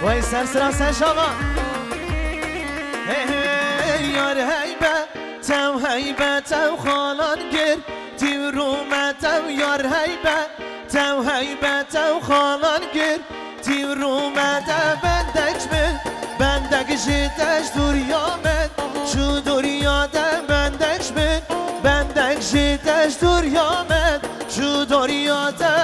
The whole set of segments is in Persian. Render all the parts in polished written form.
وای سر شما هی یار هیبت و خالان گر تیو رومت و یار هیبت و خالان گر تیو رومت بندک جیتش دوریامد شو دوریاده بندک جیتش دوریامد شو دوریاده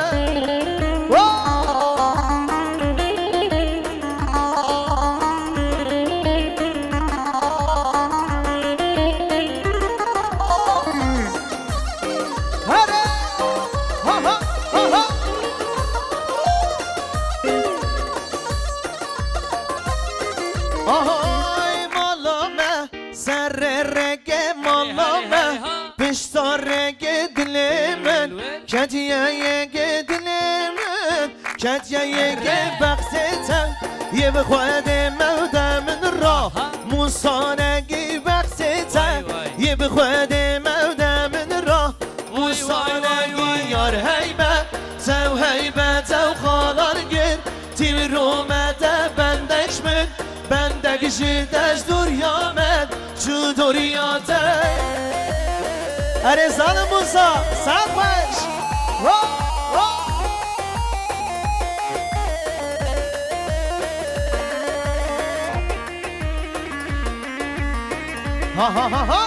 آهای مالامه سر رگه مالامه پشتا رگه دل من کتیه یگه دل من کتیه یگه بخصتم یه بخواد مودم را موسانگی بخصتم یه بخواد مودم را موسانگی یار هیبت و خالان گر تیم رومده بندش من بندک جیدش دوریامد چو دوریاده ارزان موسا سرپش ها ها ها ها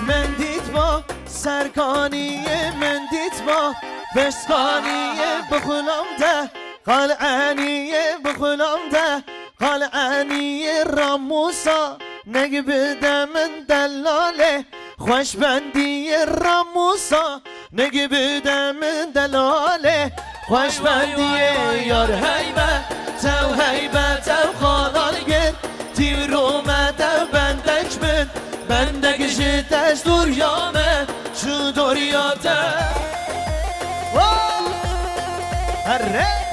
من دید با سرکانیه من دید با بسخانیه بخونم ده قلعانیه بخونم ده قلعانیه راموسا نگی بده من دلاله خوشبندیه راموسا نگی بده من دلاله خوشبندیه یار هیبت و خالان گر تیو رومده بندک جیتش دوریامه چو دوریاده هره